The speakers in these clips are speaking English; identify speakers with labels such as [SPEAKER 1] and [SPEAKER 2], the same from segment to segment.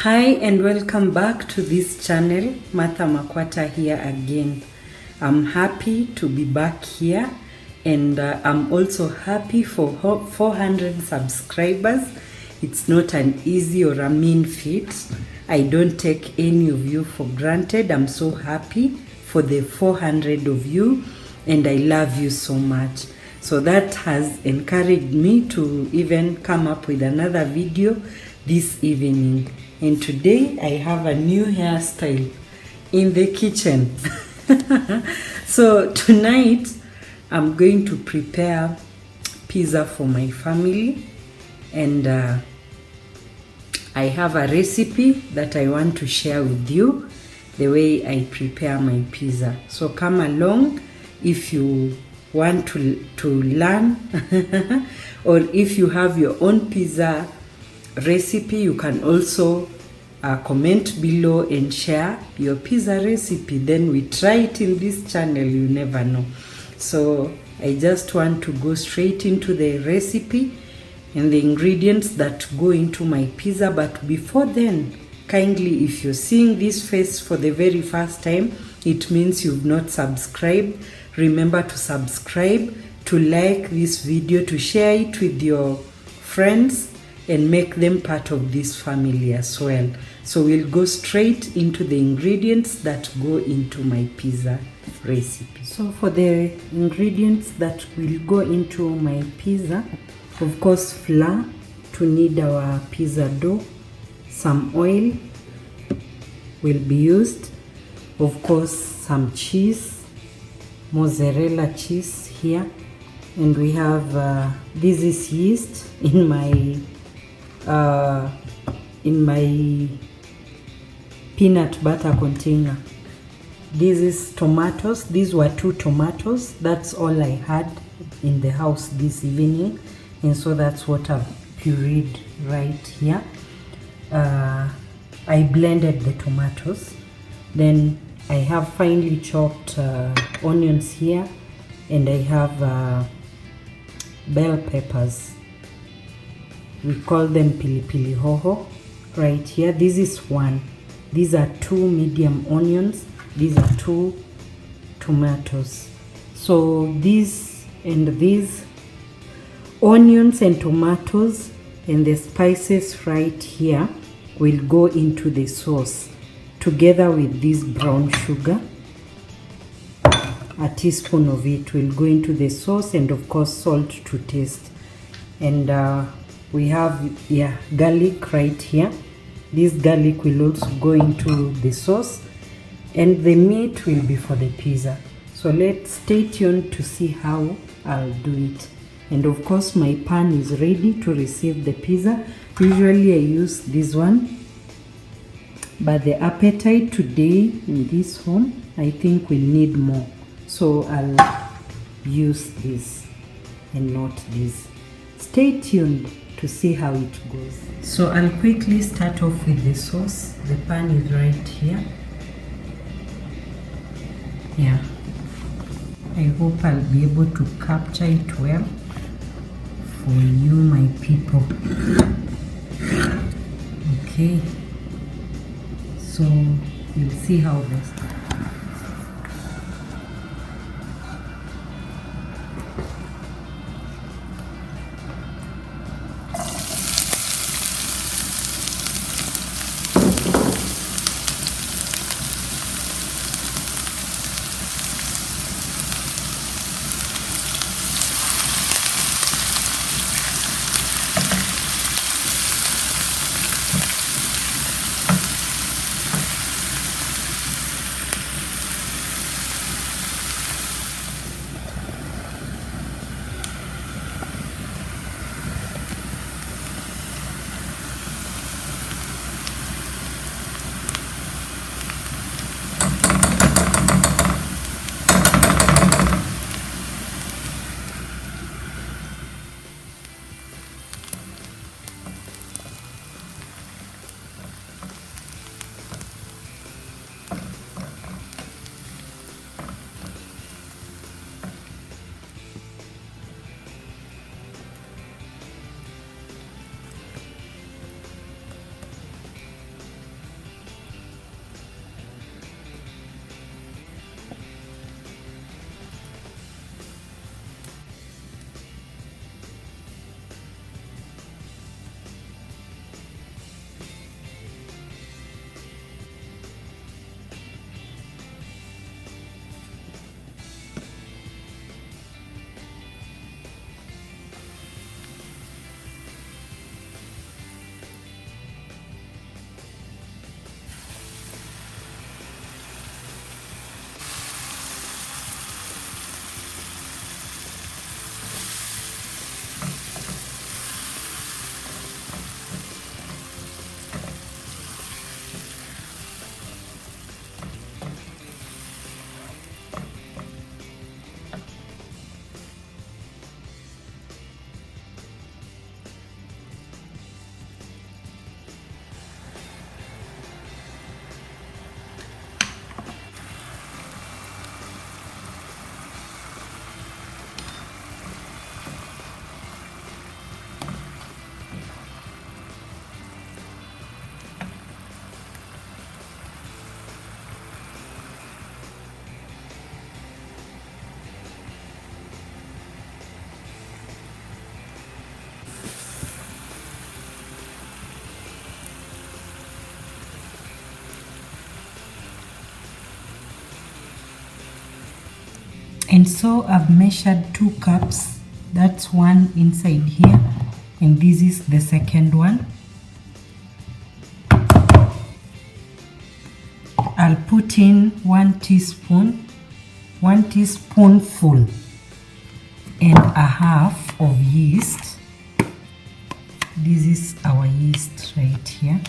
[SPEAKER 1] Hi and welcome back to this channel. Martha Makwata here again. I'm happy to be back here, and I'm also happy for 400 subscribers. It's not an easy or a mean feat. I don't take any of you for granted. I'm so happy for the 400 of you, and I love you so much. So that has encouraged me to even come up with another video this evening. And today I have a new hairstyle in the kitchen. So tonight I'm going to prepare pizza for my family, and I have a recipe that I want to share with you, the way I prepare my pizza. So come along if you want to learn or if you have your own pizza recipe. You can also comment below and share your pizza recipe. Then we try it in this channel, you never know. So I just want to go straight into the recipe and the ingredients that go into my pizza. But before then, kindly, if you're seeing this face for the very first time, it means you've not subscribed. Remember to subscribe, to like this video, to share it with your friends, and make them part of this family as well. So we'll go straight into the ingredients that go into my pizza recipe. So for the ingredients that will go into my pizza, of course, flour to knead our pizza dough, some oil will be used, of course some cheese, mozzarella cheese here, and we have this is yeast in my peanut butter container. This is tomatoes. These were 2 tomatoes. That's all I had in the house this evening, and so that's what I've pureed right here. I blended the tomatoes. Then I have finely chopped onions here, and I have bell peppers. We call them pilipili hoho right here. This is 1. These are 2 medium onions. These are 2 tomatoes. So these and these onions and tomatoes and the spices right here will go into the sauce together with this brown sugar. A teaspoon of it will go into the sauce, and of course salt to taste. And we have garlic right here. This garlic will also go into the sauce, and the meat will be for the pizza. So let's stay tuned to see how I'll do it. And of course my pan is ready to receive the pizza. Usually I use this one, but the appetite today in this home, I think we'll need more, so I'll use this and not this. Stay tuned to see how it goes. So I'll quickly start off with the sauce. The pan is right here. Yeah, I hope I'll be able to capture it well for you, my people. Okay, so we'll see how this. And so I've measured 2 cups. That's one inside here, and this is the second one. I'll put in 1 teaspoonful and a half of yeast. This is our yeast right here.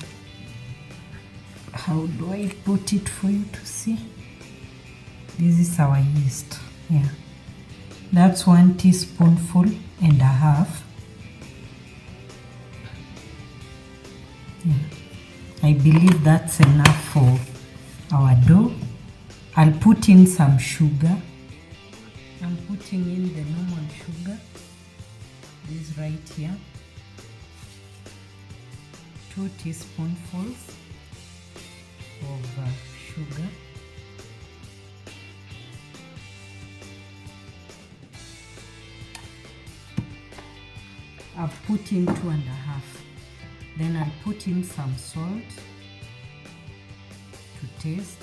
[SPEAKER 1] How do I put it for you to see? This is our yeast. Yeah, that's 1 teaspoonful and a half. Yeah, I believe that's enough for our dough. I'll put in some sugar. I'm putting in the normal sugar. This right here. 2 teaspoonfuls of sugar. I've put in 2.5. Then I'll put in some salt to taste,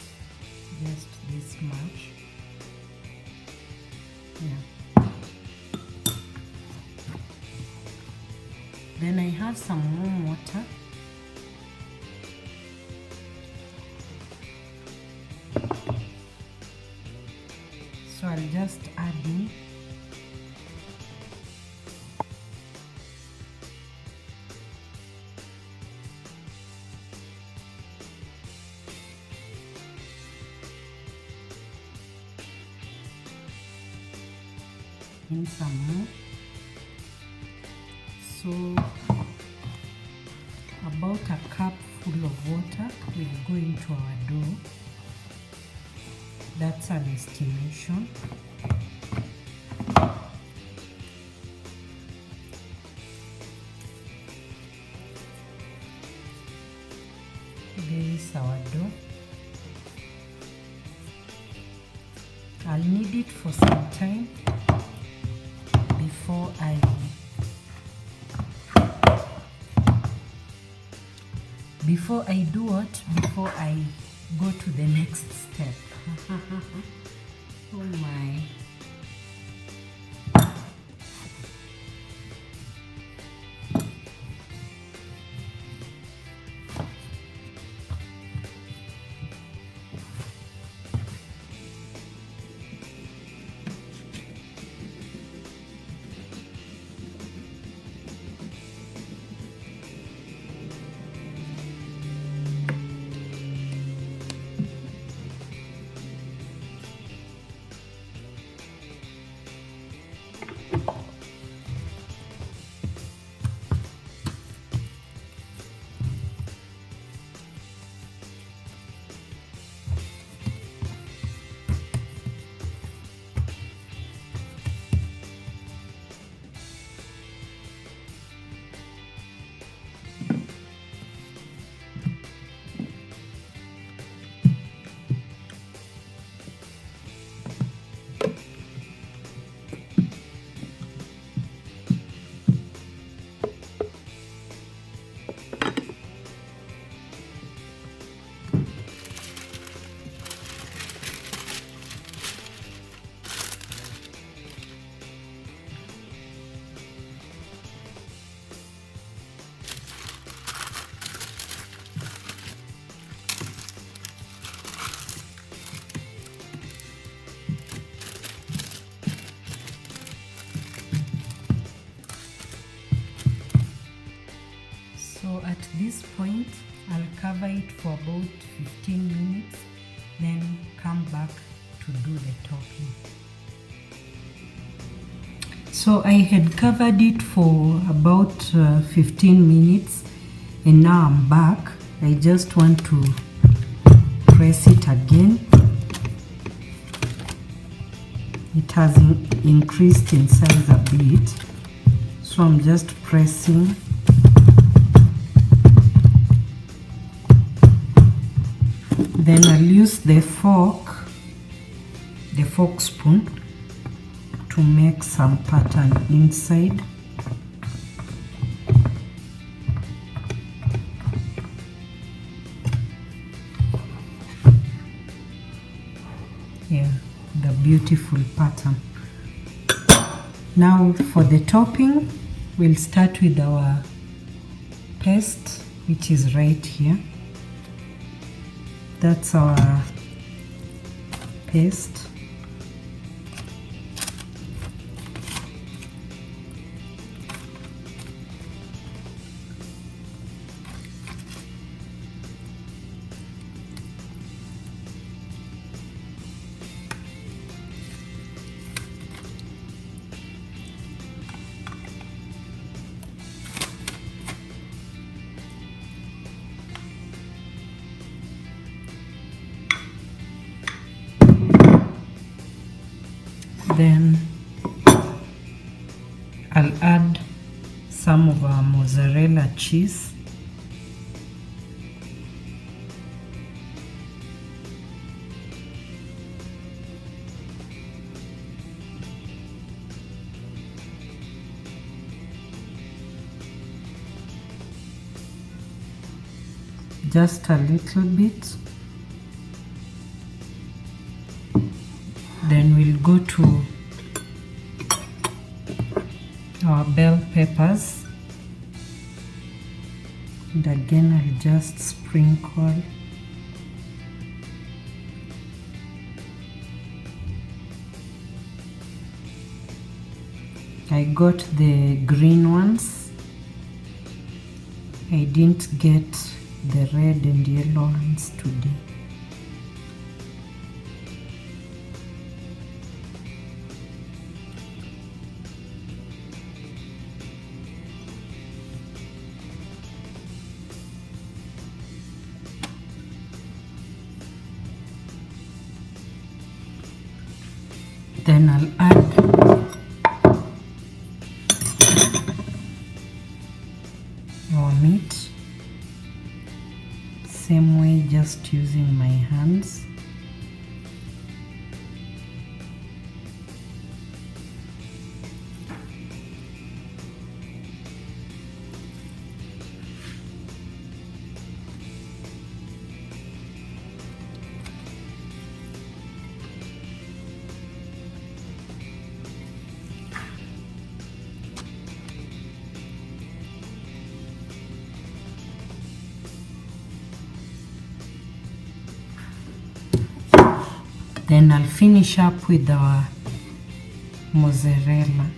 [SPEAKER 1] just this much. Yeah. Then I have some warm water. So I'll just add in. Some more. So about a cup full of water will go into our dough. That's an estimation. There is our dough. I'll need it for some time before I do what? Before I go to the next step. Oh my. So at this point, I'll cover it for about 15 minutes, then come back to do the topping. So I had covered it for about 15 minutes, and now I'm back. I just want to press it again. It has increased in size a bit, so I'm just pressing. Then I'll use the fork spoon to make some pattern inside. Yeah. the beautiful pattern. Now for the topping, we'll start with our paste, which is right here. That's our paste. Then I'll add some of our mozzarella cheese. Just a little bit. Then we'll go to our bell peppers, and again I'll just sprinkle. I got the green ones. I didn't get the red and yellow ones today. Then I'll add our meat, same way, just using my hands. Then I'll finish up with our mozzarella.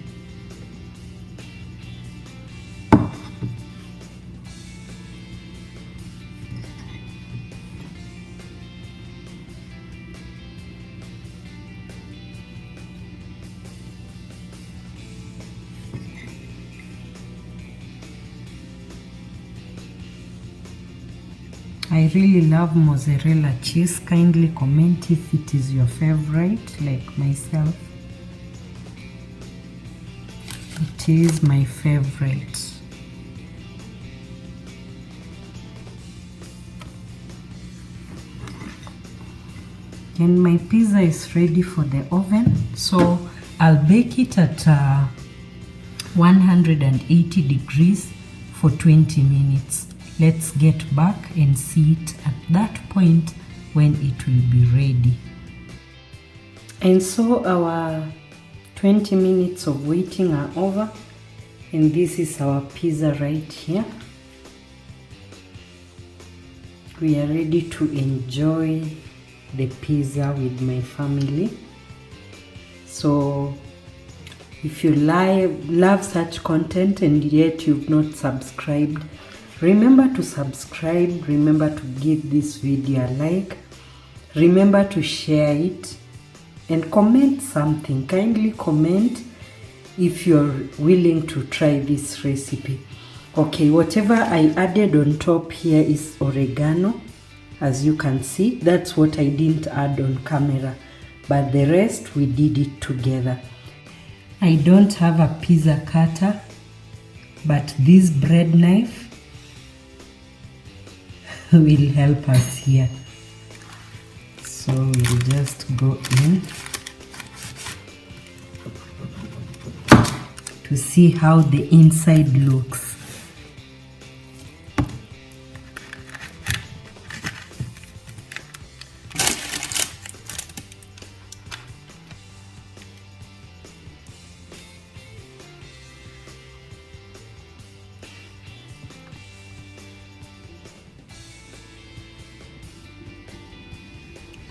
[SPEAKER 1] I really love mozzarella cheese. Kindly comment if it is your favorite, like myself. It is my favorite. And my pizza is ready for the oven, so I'll bake it at 180 degrees for 20 minutes. Let's get back and see it at that point when it will be ready. And so our 20 minutes of waiting are over, and this is our pizza right here. We are ready to enjoy the pizza with my family. So if you love such content and yet you've not subscribed, remember to subscribe, remember to give this video a like, remember to share it, and comment something. Kindly comment if you're willing to try this recipe. Okay, whatever I added on top here is oregano. As you can see, that's what I didn't add on camera, but the rest we did it together. I don't have a pizza cutter, but this bread knife will help us here. So we'll just go in to see how the inside looks.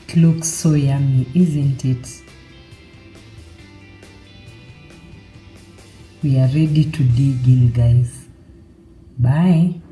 [SPEAKER 1] It looks so yummy, isn't it? We are ready to dig in, guys. Bye.